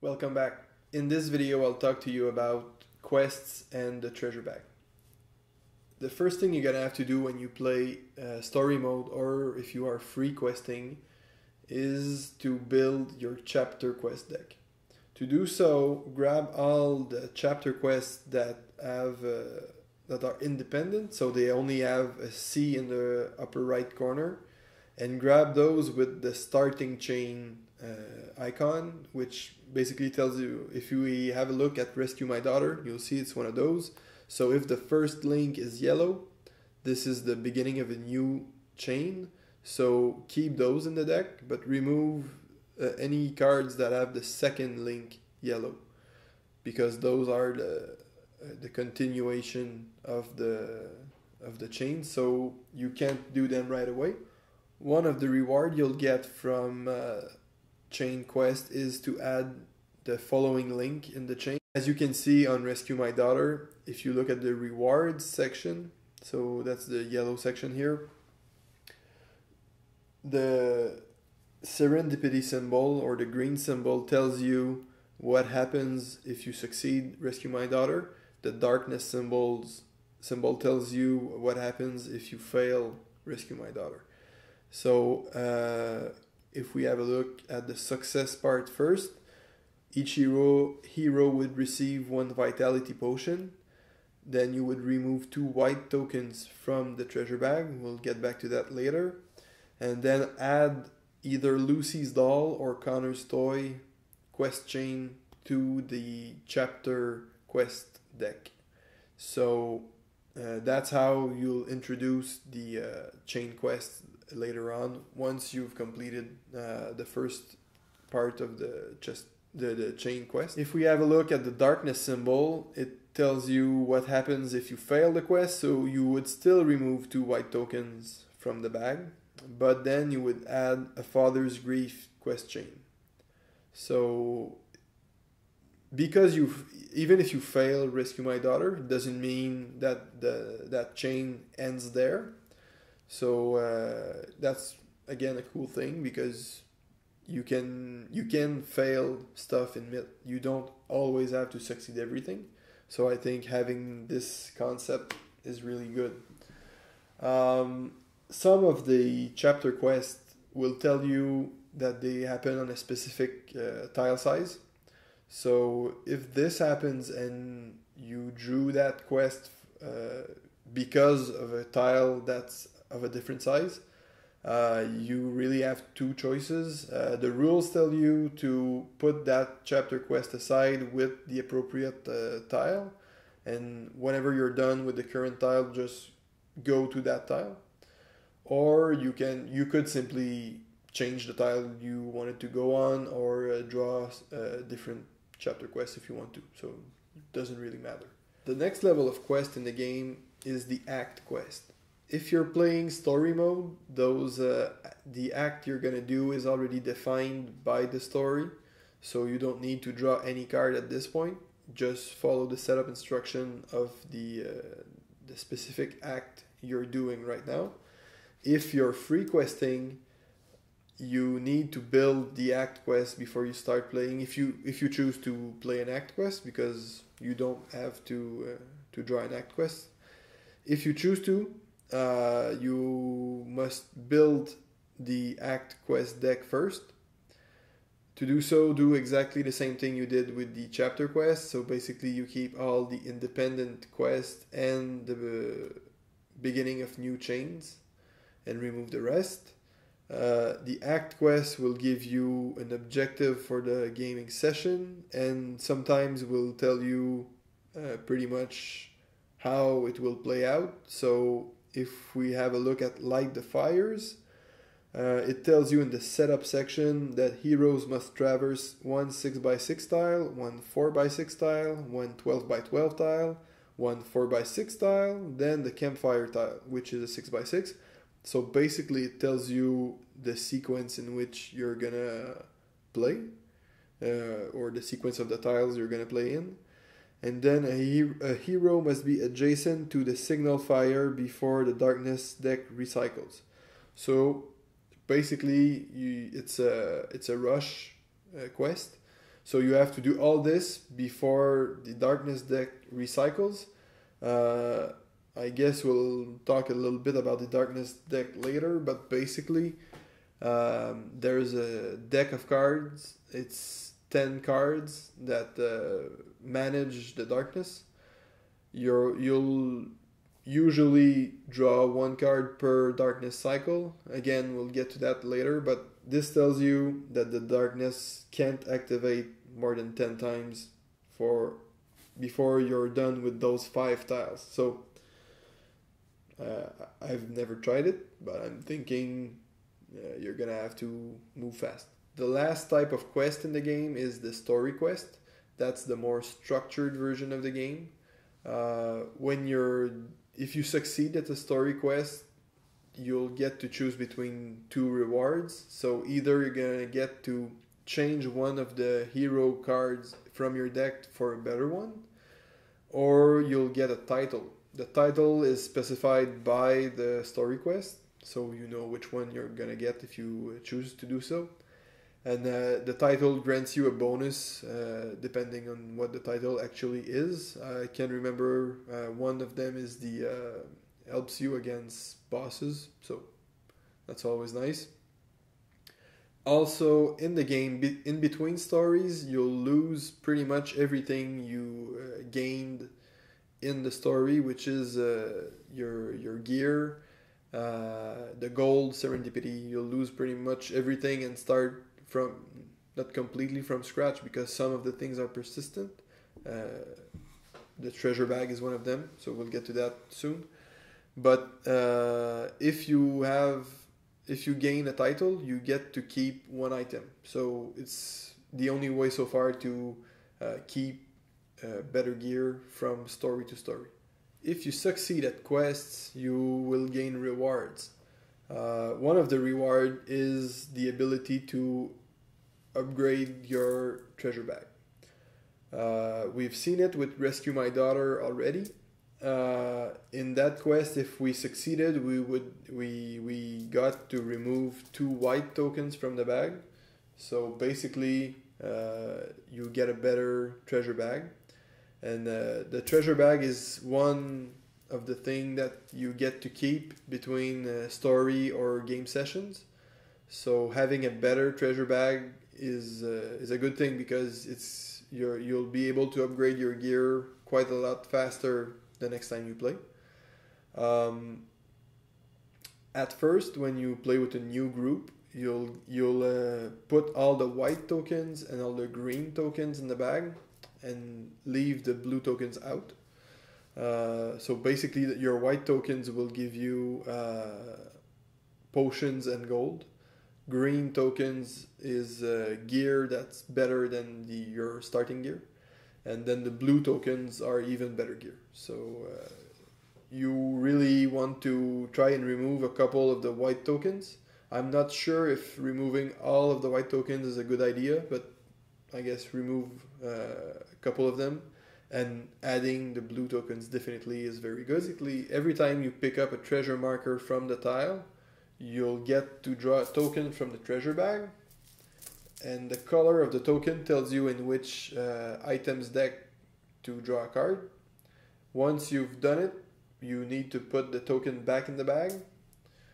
Welcome back. In this video I'll talk to you about quests and the treasure bag. The first thing you're gonna have to do when you play story mode or if you are free questing is to build your chapter quest deck. To do so, grab all the chapter quests that have that are independent, so they only have a C in the upper right corner, and grab those with the starting chain icon, which basically tells you, if you have a look at Rescue My Daughter, you'll see it's one of those. So if the first link is yellow, this is the beginning of a new chain. So keep those in the deck, but remove any cards that have the second link yellow, because those are the continuation of the chain, so you can't do them right away. One of the reward you'll get from chain quest is to add the following link in the chain. As you can see on Rescue My Daughter, if you look at the rewards section, so that's the yellow section here, the serendipity symbol or the green symbol tells you what happens if you succeed Rescue My Daughter. The darkness symbol tells you what happens if you fail Rescue My Daughter. So if we have a look at the success part first, each hero would receive 1 vitality potion. Then you would remove 2 white tokens from the treasure bag. We'll get back to that later. And then add either Lucy's doll or Connor's toy quest chain to the chapter quest deck. So that's how you'll introduce the chain quest later on, once you've completed the first part of the chain quest. If we have a look at the darkness symbol, it tells you what happens if you fail the quest. So you would still remove 2 white tokens from the bag, but then you would add a Father's Grief quest chain. So because even if you fail Rescue My Daughter, it doesn't mean that that chain ends there. So that's again a cool thing, because you can fail stuff in Myth. You don't always have to succeed everything. So I think having this concept is really good. Some of the chapter quests will tell you that they happen on a specific tile size. So if this happens and you drew that quest because of a tile that's of a different size, you really have 2 choices. The rules tell you to put that chapter quest aside with the appropriate tile, and whenever you're done with the current tile, just go to that tile. Or you could simply change the tile you wanted to go on, or draw a different chapter quest if you want to. So it doesn't really matter. The next level of quest in the game is the act quest. If you're playing story mode, the act you're gonna do is already defined by the story, so you don't need to draw any card at this point. Just follow the setup instruction of the specific act you're doing right now. If you're free questing, you need to build the act quest before you start playing. If you choose to play an act quest, because you don't have to draw an act quest. If you choose to, you must build the act quest deck first. To do so, do exactly the same thing you did with the chapter quest. So basically you keep all the independent quests and the beginning of new chains and remove the rest. The act quest will give you an objective for the gaming session, and sometimes will tell you pretty much how it will play out. So if we have a look at Light the Fires, it tells you in the setup section that heroes must traverse 1 6x6 tile, 1 4x6 tile, 1 12x12 tile, 1 4x6 tile, then the campfire tile, which is a 6x6. So basically it tells you the sequence in which you're gonna play, or the sequence of the tiles you're gonna play in. And then a hero must be adjacent to the signal fire before the darkness deck recycles. So basically it's a rush quest. So you have to do all this before the darkness deck recycles. I guess we'll talk a little bit about the darkness deck later, but basically there's a deck of cards. It's 10 cards that manage the darkness. You'll usually draw one card per darkness cycle. Again, we'll get to that later, but this tells you that the darkness can't activate more than 10 times before you're done with those 5 tiles. So I've never tried it, but I'm thinking you're gonna have to move fast. The last type of quest in the game is the story quest. That's the more structured version of the game. If you succeed at the story quest, you'll get to choose between 2 rewards. So either you're gonna get to change one of the hero cards from your deck for a better one, or you'll get a title. The title is specified by the story quest, so you know which one you're gonna get if you choose to do so. And the title grants you a bonus depending on what the title actually is. I can remember one of them is helps you against bosses, so that's always nice. Also, in the game, in between stories, you'll lose pretty much everything you gained in the story, which is your gear, the gold, serendipity. You'll lose pretty much everything and start from, not completely from scratch, because some of the things are persistent. The treasure bag is one of them, so we'll get to that soon. But if you gain a title, you get to keep one item. So it's the only way so far to keep better gear from story to story. If you succeed at quests, you will gain rewards. One of the reward is the ability to upgrade your treasure bag. We've seen it with Rescue My Daughter already. In that quest, if we succeeded, we got to remove 2 white tokens from the bag. So basically, you get a better treasure bag, and the treasure bag is one of the things that you get to keep between story or game sessions. So having a better treasure bag is a good thing, because you'll be able to upgrade your gear quite a lot faster the next time you play. At first, when you play with a new group, you'll put all the white tokens and all the green tokens in the bag and leave the blue tokens out. So basically, your white tokens will give you potions and gold. Green tokens is gear that's better than your starting gear. And then the blue tokens are even better gear. So you really want to try and remove a couple of the white tokens. I'm not sure if removing all of the white tokens is a good idea, but I guess remove a couple of them. And adding the blue tokens definitely is very good. Basically, every time you pick up a treasure marker from the tile, you'll get to draw a token from the treasure bag. And the color of the token tells you in which items deck to draw a card. Once you've done it, you need to put the token back in the bag.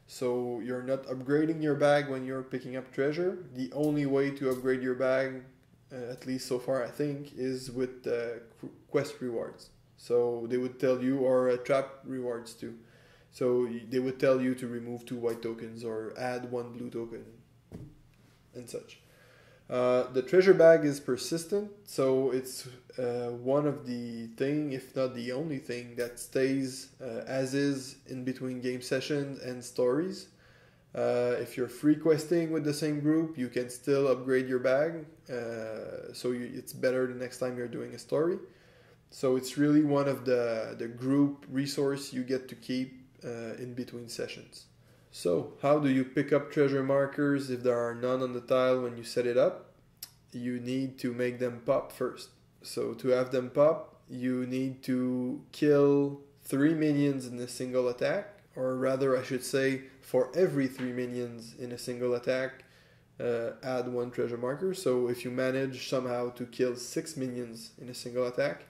So you're not upgrading your bag when you're picking up treasure. The only way to upgrade your bag, at least so far I think, is with quest rewards. So they would tell you, or trap rewards too. So they would tell you to remove 2 white tokens or add 1 blue token and such. The treasure bag is persistent, so it's one of the thing, if not the only thing, that stays as is in between game sessions and stories. If you're free questing with the same group, you can still upgrade your bag, so it's better the next time you're doing a story. So it's really one of the group resource you get to keep in between sessions. So, how do you pick up treasure markers if there are none on the tile when you set it up? You need to make them pop first. So, to have them pop, you need to kill 3 minions in a single attack, or rather I should say, for every 3 minions in a single attack, add 1 treasure marker. So if you manage somehow to kill 6 minions in a single attack,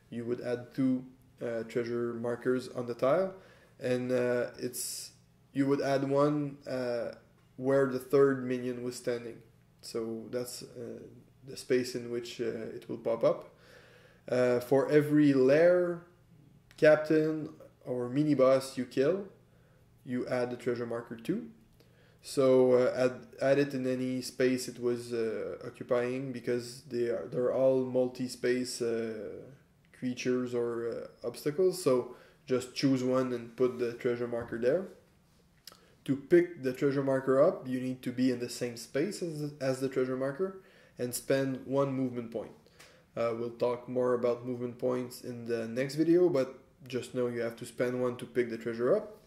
you would add 2 treasure markers on the tile, and you would add 1 where the 3rd minion was standing. So that's the space in which it will pop up. For every lair, captain, or mini boss you kill, you add the treasure marker 2. So add it in any space it was occupying, because they're all multi-space creatures or obstacles. So just choose one and put the treasure marker there. To pick the treasure marker up, you need to be in the same space as the treasure marker and spend 1 movement point. We'll talk more about movement points in the next video, but just know you have to spend 1 to pick the treasure up.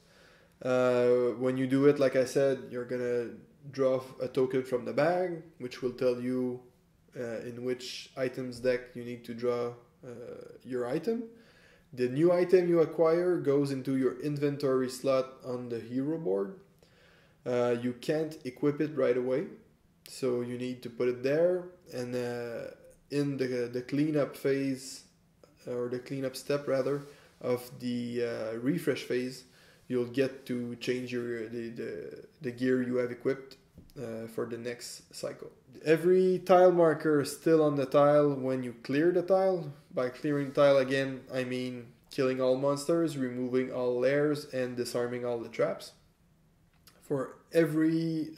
When you do it, like I said, you're gonna draw a token from the bag, which will tell you in which items deck you need to draw your item. The new item you acquire goes into your inventory slot on the hero board. You can't equip it right away, so you need to put it there, and in the cleanup phase, or the cleanup step rather, of the refresh phase, you'll get to change the gear you have equipped for the next cycle. Every tile marker is still on the tile when you clear the tile. By clearing the tile, again, I mean killing all monsters, removing all lairs, and disarming all the traps. For every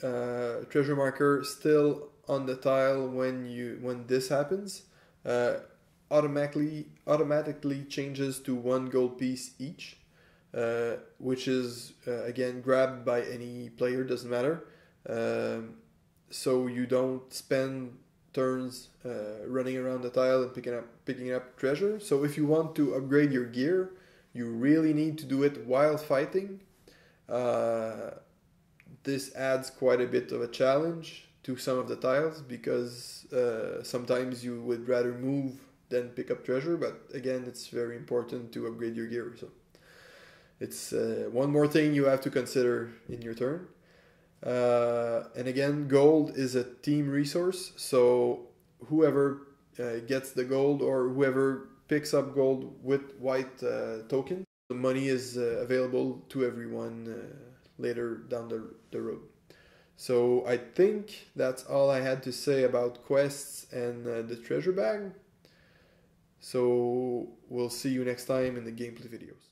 treasure marker still on the tile when this happens, automatically changes to 1 gold piece each, which is again grabbed by any player, doesn't matter. So you don't spend turns running around the tile and picking up treasure. So if you want to upgrade your gear, you really need to do it while fighting. This adds quite a bit of a challenge to some of the tiles, because sometimes you would rather move than pick up treasure, but again, it's very important to upgrade your gear. So it's one more thing you have to consider in your turn. And again, gold is a team resource, so whoever gets the gold, or whoever picks up gold with white tokens, the money is available to everyone later down the road. So I think that's all I had to say about quests and the treasure bag. So we'll see you next time in the gameplay videos.